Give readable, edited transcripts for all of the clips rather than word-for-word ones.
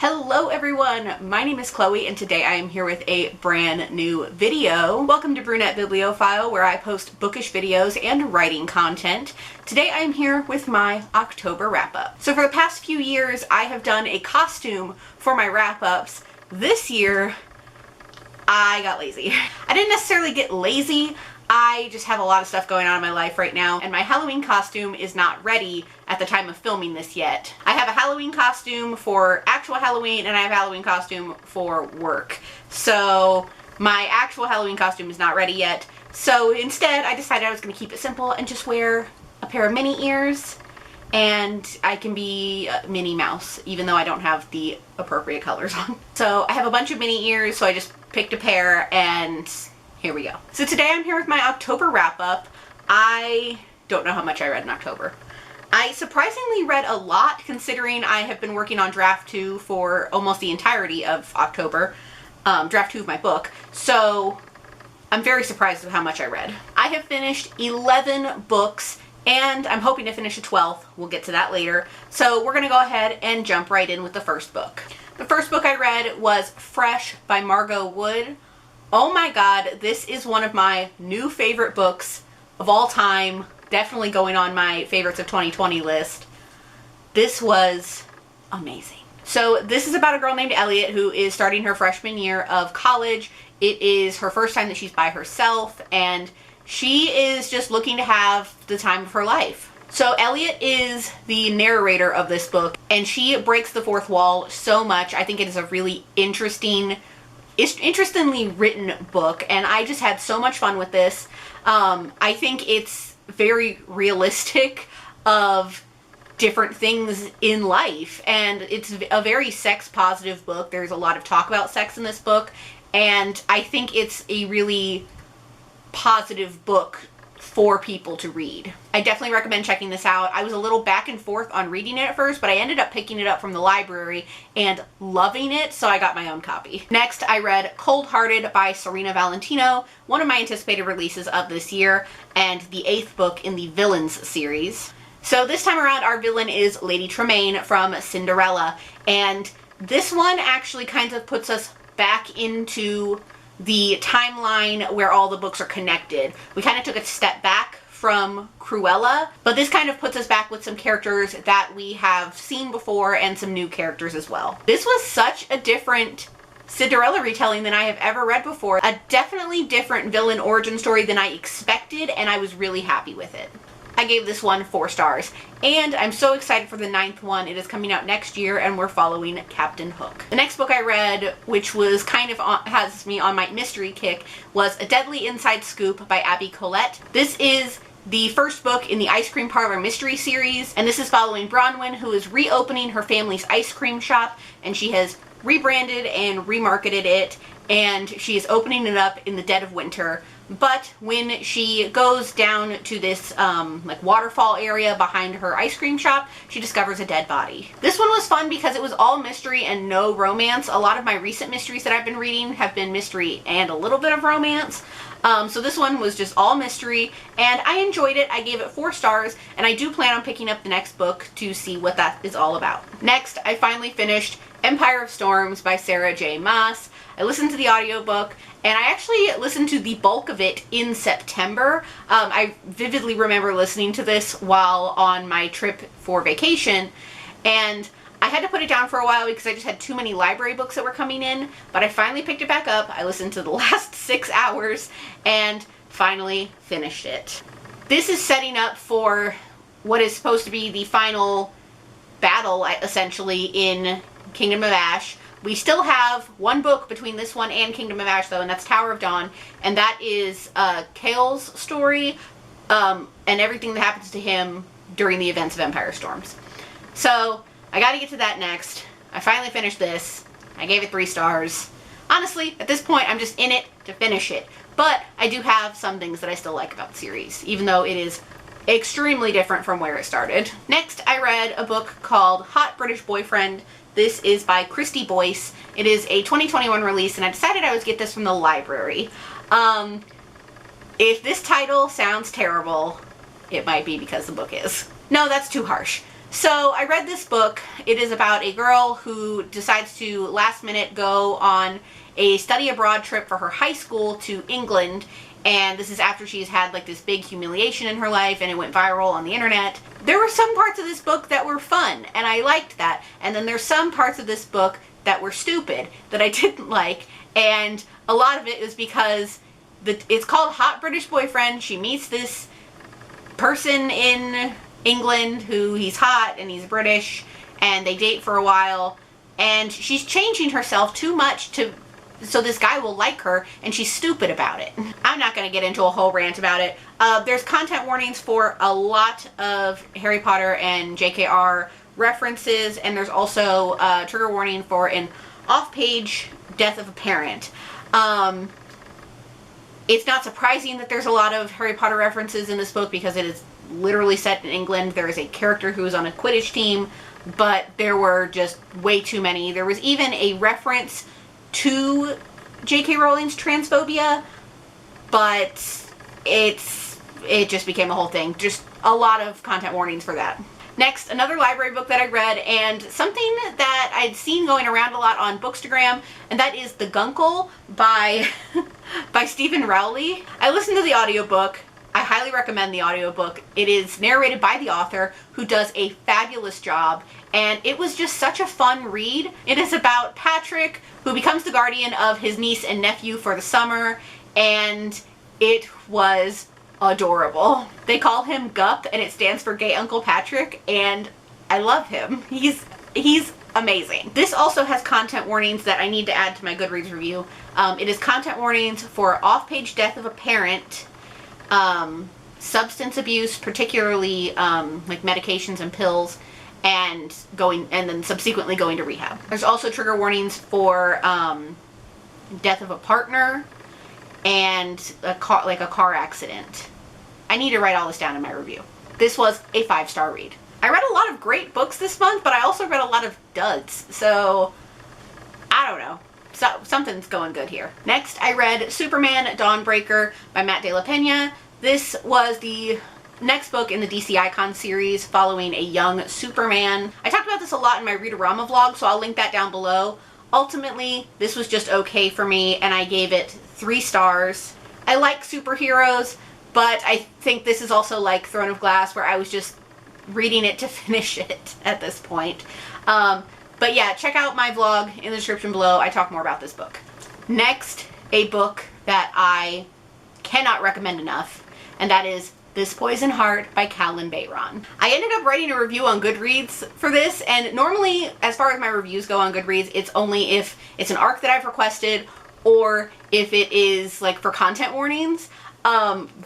Hello everyone, my name is Chloe and today I am here with a brand new video. Welcome to Brunette Bibliophile, where I post bookish videos and writing content. Today I am here with my October wrap-up. So for the past few years I have done a costume for my wrap-ups. This year I got lazy. I didn't necessarily get lazy, I just have a lot of stuff going on in my life right now, and my Halloween costume is not ready at the time of filming this yet. I have a Halloween costume for actual Halloween, and I have a Halloween costume for work. So my actual Halloween costume is not ready yet. So instead, I decided I was going to keep it simple and just wear a pair of mini ears, and I can be Minnie Mouse, even though I don't have the appropriate colors on. So I have a bunch of mini ears, so I just picked a pair, and here we go. So today I'm here with my October wrap-up. I don't know how much I read in October. I surprisingly read a lot, considering I have been working on draft 2 for almost the entirety of October. Draft 2 of my book. So I'm very surprised with how much I read. I have finished 11 books and I'm hoping to finish a 12th. We'll get to that later. So we're gonna go ahead and jump right in with the first book. The first book I read was Fresh by Margot Wood. Oh my god, this is one of my new favorite books of all time. Definitely going on my favorites of 2020 list. This was amazing. So this is about a girl named Elliot who is starting her freshman year of college. It is her first time that she's by herself, and she is just looking to have the time of her life. So Elliot is the narrator of this book, and she breaks the fourth wall so much. I think it is a really interestingly written book, and I just had so much fun with this. I think it's very realistic of different things in life, and it's a very sex positive book. There's a lot of talk about sex in this book, and I think it's a really positive book for people to read. I definitely recommend checking this out. I was a little back and forth on reading it at first, but I ended up picking it up from the library and loving it, so I got my own copy. Next, I read Cold Hearted by Serena Valentino, one of my anticipated releases of this year, and the 8th book in the Villains series. So this time around, our villain is Lady Tremaine from Cinderella, and this one actually kind of puts us back into the timeline where all the books are connected. We kind of took a step back from Cruella, but this kind of puts us back with some characters that we have seen before and some new characters as well. This was such a different Cinderella retelling than I have ever read before. A definitely different villain origin story than I expected, and I was really happy with it. I gave this one 4 stars, and I'm so excited for the 9th one. It is coming out next year, and we're following Captain Hook. The next book I read, which was kind of has me on my mystery kick, was A Deadly Inside Scoop by Abby Collette. This is the first book in the Ice Cream Parlor mystery series, and this is following Bronwyn, who is reopening her family's ice cream shop, and she has rebranded and remarketed it, and she is opening it up in the dead of winter. But when she goes down to this like waterfall area behind her ice cream shop, she discovers a dead body. This one was fun because it was all mystery and no romance. A lot of my recent mysteries that I've been reading have been mystery and a little bit of romance. So this one was just all mystery, and I enjoyed it. I gave it 4 stars, and I do plan on picking up the next book to see what that is all about. Next, I finally finished Empire of Storms by Sarah J. Maas. I listened to the audiobook, and I actually listened to the bulk of it in September. I vividly remember listening to this while on my trip for vacation, and I had to put it down for a while because I just had too many library books that were coming in, but I finally picked it back up. I listened to the last 6 hours and finally finished it. This is setting up for what is supposed to be the final battle, essentially, in Kingdom of Ash. We still have one book between this one and Kingdom of Ash, though, and that's Tower of Dawn, and that is Kale's story and everything that happens to him during the events of Empire Storms. So I gotta get to that next. I finally finished this. I gave it 3 stars. Honestly, at this point, I'm just in it to finish it, but I do have some things that I still like about the series, even though it is extremely different from where it started. Next, I read a book called Hot British Boyfriend. This is by Christy Boyce. It is a 2021 release, and I decided I would get this from the library. If this title sounds terrible, it might be because the book is. No, that's too harsh. So I read this book. It is about a girl who decides to last minute go on a study abroad trip for her high school to England, and this is after she's had like this big humiliation in her life and it went viral on the internet. There were some parts of this book that were fun and I liked that, and then there's some parts of this book that were stupid that I didn't like, and a lot of it was because it's called Hot British Boyfriend. She meets this person in England who he's hot and he's British, and they date for a while, and she's changing herself too much so this guy will like her, and she's stupid about it. I'm not going to get into a whole rant about it. There's content warnings for a lot of Harry Potter and JKR references, and there's also a trigger warning for an off-page death of a parent. It's not surprising that there's a lot of Harry Potter references in this book because it is literally set in England. There is a character who is on a Quidditch team, but there were just way too many. There was even a reference to J.K. Rowling's transphobia, but it just became a whole thing. Just a lot of content warnings for that. Next, another library book that I read, and something that I'd seen going around a lot on Bookstagram, and that is The Gunkle by Stephen Rowley. I listened to the audiobook. I highly recommend the audiobook. It is narrated by the author, who does a fabulous job, and it was just such a fun read. It is about Patrick, who becomes the guardian of his niece and nephew for the summer, and it was adorable. They call him GUP, and it stands for Gay Uncle Patrick, and I love him. He's amazing. This also has content warnings that I need to add to my Goodreads review. It is content warnings for off-page death of a parent, substance abuse, particularly like medications and pills, and then subsequently going to rehab. There's also trigger warnings for death of a partner and a car accident. I need to write all this down in my review. This was a 5-star read. I read a lot of great books this month, but I also read a lot of duds, so I don't know. So something's going good here. Next, I read Superman Dawnbreaker by Matt De La Pena. This was the next book in the DC Icon series following a young Superman. I talked about this a lot in my Read-A-Rama vlog, so I'll link that down below. Ultimately, this was just okay for me, and I gave it 3 stars. I like superheroes, but I think this is also like Throne of Glass, where I was just reading it to finish it at this point. But yeah, check out my vlog in the description below. I talk more about this book. Next, a book that I cannot recommend enough, and that is This Poison Heart by Kathleen. I ended up writing a review on Goodreads for this, and normally, as far as my reviews go on Goodreads, it's only if it's an arc that I've requested or if it is like for content warnings.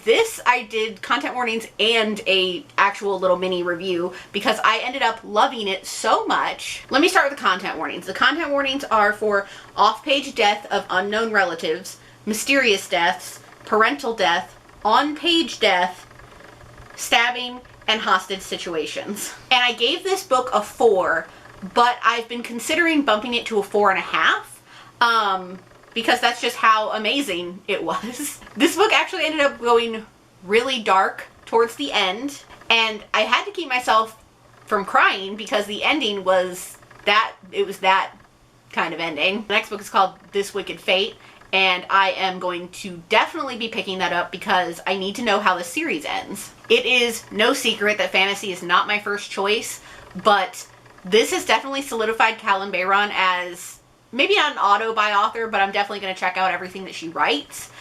This I did content warnings and a actual little mini review because I ended up loving it so much. Let me start with the content warnings. The content warnings are for off-page death of unknown relatives, mysterious deaths, parental death, on-page death, stabbing, and hostage situations. And I gave this book a 4, but I've been considering bumping it to a 4.5. Because that's just how amazing it was. This book actually ended up going really dark towards the end, and I had to keep myself from crying because the ending was that kind of ending. The next book is called This Wicked Fate, and I am going to definitely be picking that up because I need to know how the series ends. It is no secret that fantasy is not my first choice, but this has definitely solidified Kathleen as maybe not an auto-buy author, but I'm definitely going to check out everything that she writes.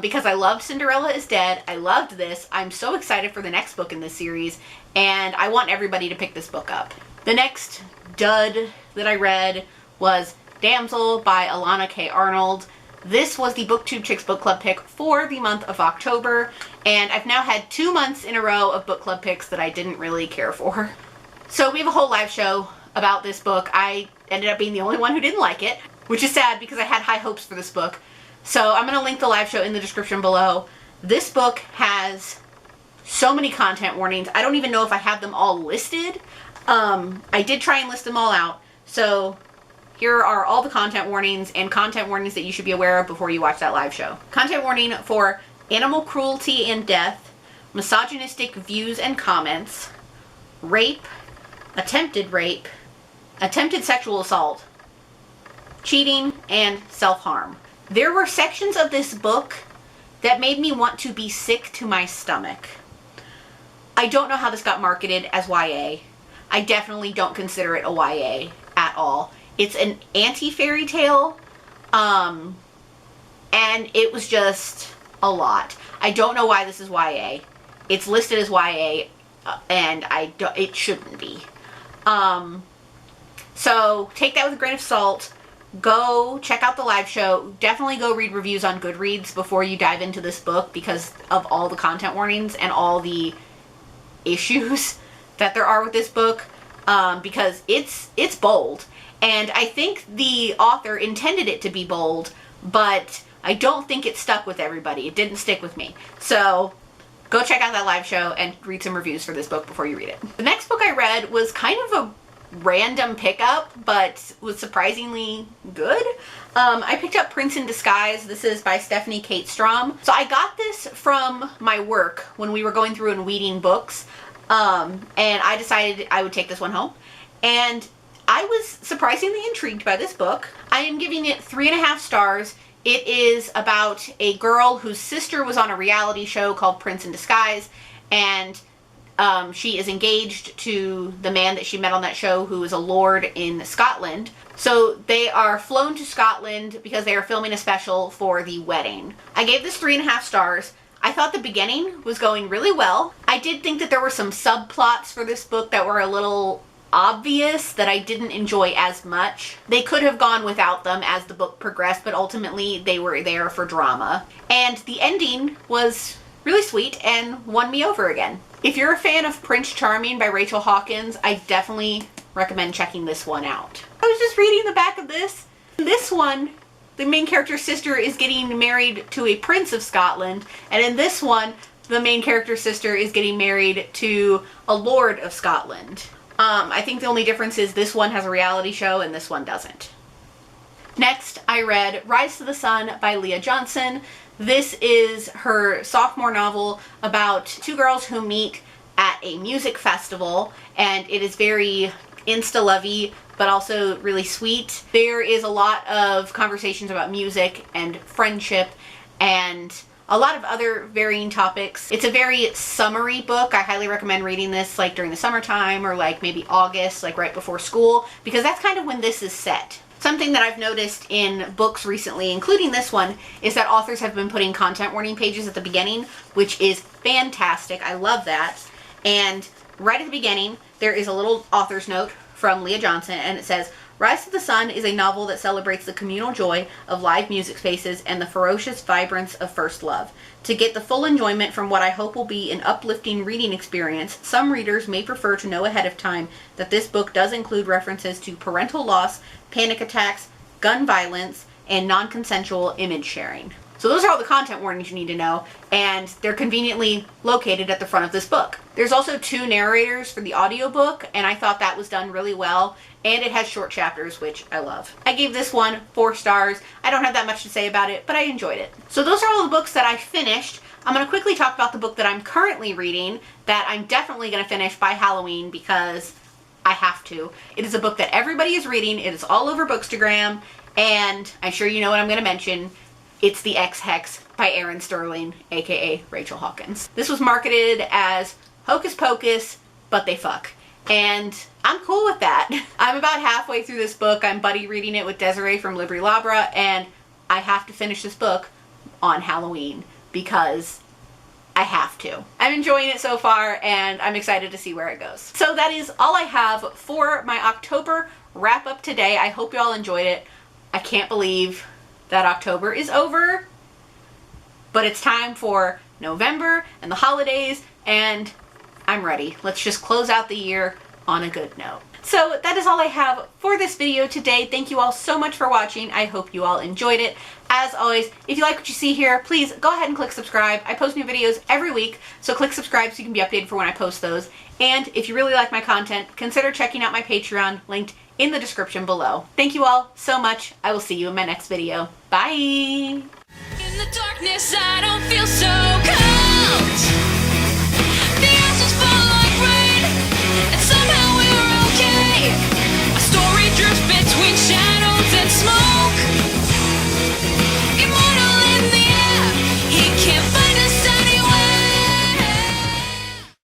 Because I loved Cinderella is Dead. I loved this. I'm so excited for the next book in this series, and I want everybody to pick this book up. The next dud that I read was Damsel by Alana K. Arnold. This was the BookTube Chicks Book Club pick for the month of October, and I've now had 2 months in a row of book club picks that I didn't really care for. So we have a whole live show about this book. I ended up being the only one who didn't like it, which is sad because I had high hopes for this book. So I'm going to link the live show in the description below. This book has so many content warnings. I don't even know if I have them all listed. I did try and list them all out. So here are all the content warnings and content warnings that you should be aware of before you watch that live show. Content warning for animal cruelty and death, misogynistic views and comments, rape, attempted rape, attempted sexual assault, cheating, and self-harm. There were sections of this book that made me want to be sick to my stomach. I don't know how this got marketed as YA. I definitely don't consider it a YA at all. It's an anti-fairy tale, and it was just a lot. I don't know why this is YA. It's listed as YA, and it shouldn't be. So take that with a grain of salt. Go check out the live show. Definitely go read reviews on Goodreads before you dive into this book because of all the content warnings and all the issues that there are with this book, because it's bold. And I think the author intended it to be bold, but I don't think it stuck with everybody. It didn't stick with me. So go check out that live show and read some reviews for this book before you read it. The next book I read was kind of a random pickup, but was surprisingly good. I picked up Prince in Disguise. This is by Stephanie Kate Strom. So I got this from my work when we were going through and weeding books, and I decided I would take this one home. And I was surprisingly intrigued by this book. I am giving it 3.5 stars. It is about a girl whose sister was on a reality show called Prince in Disguise, and she is engaged to the man that she met on that show, who is a lord in Scotland. So they are flown to Scotland because they are filming a special for the wedding. I gave this 3.5 stars. I thought the beginning was going really well. I did think that there were some subplots for this book that were a little obvious that I didn't enjoy as much. They could have gone without them as the book progressed, but ultimately they were there for drama. And the ending was really sweet and won me over again. If you're a fan of Prince Charming by Rachel Hawkins, I definitely recommend checking this one out. I was just reading the back of this. In this one, the main character's sister is getting married to a prince of Scotland, and in this one, the main character's sister is getting married to a lord of Scotland. I think the only difference is this one has a reality show and this one doesn't. Next, I read Rise to the Sun by Leah Johnson. This is her sophomore novel about two girls who meet at a music festival, and it is very insta-lovey, but also really sweet. There is a lot of conversations about music and friendship and a lot of other varying topics. It's a very summery book. I highly recommend reading this like during the summertime or like maybe August, like right before school, because that's kind of when this is set. Something that I've noticed in books recently, including this one, is that authors have been putting content warning pages at the beginning, which is fantastic. I love that. And right at the beginning, there is a little author's note from Leah Johnson, and it says, Rise to the Sun is a novel that celebrates the communal joy of live music spaces and the ferocious vibrance of first love. To get the full enjoyment from what I hope will be an uplifting reading experience, some readers may prefer to know ahead of time that this book does include references to parental loss, panic attacks, gun violence, and non-consensual image sharing. So those are all the content warnings you need to know, and they're conveniently located at the front of this book. There's also 2 narrators for the audiobook, and I thought that was done really well, and it has short chapters, which I love. I gave this one 4 stars. I don't have that much to say about it, but I enjoyed it. So those are all the books that I finished. I'm going to quickly talk about the book that I'm currently reading, that I'm definitely going to finish by Halloween because I have to. It is a book that everybody is reading. It is all over Bookstagram, and I'm sure you know what I'm going to mention. It's The Ex-Hex by Erin Sterling, aka Rachel Hawkins. This was marketed as Hocus Pocus, but they fuck. And I'm cool with that. I'm about halfway through this book. I'm buddy reading it with Desirai from Libri Labra, and I have to finish this book on Halloween because I have to. I'm enjoying it so far, and I'm excited to see where it goes. So that is all I have for my October wrap up today. I hope you all enjoyed it. I can't believe that October is over, but it's time for November and the holidays, and I'm ready. Let's just close out the year on a good note. So that is all I have for this video today. Thank you all so much for watching. I hope you all enjoyed it. As always, if you like what you see here, please go ahead and click subscribe. I post new videos every week, so click subscribe so you can be updated for when I post those. And if you really like my content, consider checking out my Patreon, linked in the description below. Thank you all so much. I will see you in my next video. Bye! In the darkness, I don't feel so cold. The ashes fall like rain, and somehow we were something small.